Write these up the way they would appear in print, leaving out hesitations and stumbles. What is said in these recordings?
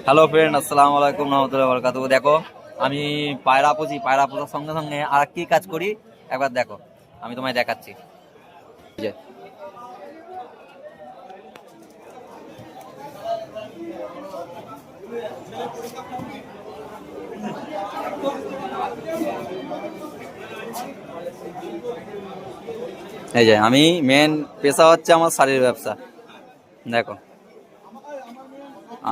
Hello friend, আসসালামু আলাইকুম রহমতুল্লাহি ওয়া বারাকাতুহু। দেখো, আমি পায়রা পুষি। পায়রা পোষার সঙ্গে সঙ্গে আর কি কাজ করি একবার দেখো, আমি তোমায় দেখাচ্ছি। এই যে আমি মেন পেশা হচ্ছে আমার শাড়ির ব্যবসা। দেখো,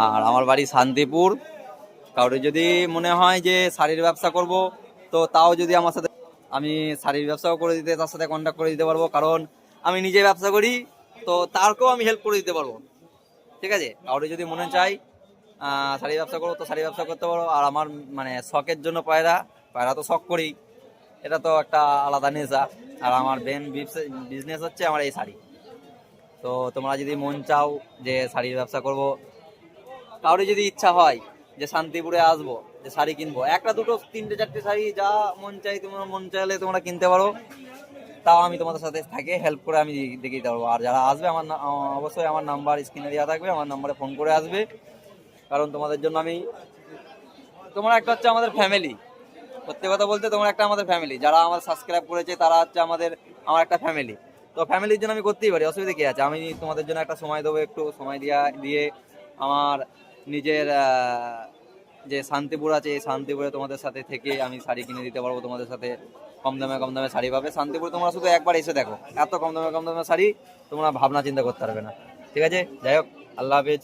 আর আমার বাড়ি শান্তিপুর। কাউরে যদি মনে হয় যে শাড়ির ব্যবসা করব, তো তাও যদি আমার সাথে, আমি শাড়ির ব্যবসাও করে দিতে, তার সাথে কন্ট্যাক্ট করে দিতে পারবো। কারণ আমি নিজে ব্যবসা করি, তো তারকেও আমি হেল্প করে দিতে পারবো। ঠিক আছে, কাউরে যদি মনে চাই শাড়ি ব্যবসা করবো, তো শাড়ি ব্যবসা করতে পারো। আর আমার মানে শখের জন্য পায়রা পায়রা তো শখ করি, এটা তো একটা আলাদা নেশা। আর আমার মেন বিজনেস হচ্ছে আমার এই শাড়ি। তো তোমরা যদি মন চাও যে শাড়ির ব্যবসা করব, কারোর যদি ইচ্ছা হয় যে শান্তিপুরে আসবো, যে শাড়ি কিনবো, একটা দুটো তিনটে চারটে শাড়ি যা মন চাই, তোমরা মন চাইলে তোমরা কিনতে পারো। তাও আমি তোমাদের সাথে থাকে হেল্প করে আমি দেখিয়ে দিতে পারবো। আর যারা আসবে, অবশ্যই আমার নাম্বার স্ক্রিনে দেওয়া থাকবে, আমার নাম্বারে ফোন করে আসবে। কারণ তোমাদের জন্য আমি, তোমরা একটা হচ্ছে আমাদের ফ্যামিলি। সত্যি কথা বলতে, তোমরা একটা আমাদের ফ্যামিলি। যারা আমার সাবস্ক্রাইব করেছে তারা হচ্ছে আমার একটা ফ্যামিলি। তো ফ্যামিলির জন্য আমি করতেই পারি, অসুবিধা কি আছে? আমি তোমাদের জন্য একটা সময় দেবো, একটু সময় দিয়ে আমার নিজের যে শান্তিপুর আছে, এই শান্তিপুরে তোমাদের সাথে থেকে আমি শাড়ি কিনে দিতে পারবো তোমাদের সাথে। কম দামে শাড়ি পাবে শান্তিপুর। তোমরা শুধু একবার এসে দেখো, এত কম দামে শাড়ি তোমরা ভাবনা চিন্তা করতে পারবে না। ঠিক আছে, যাই হোক, আল্লাহ হাফেজ।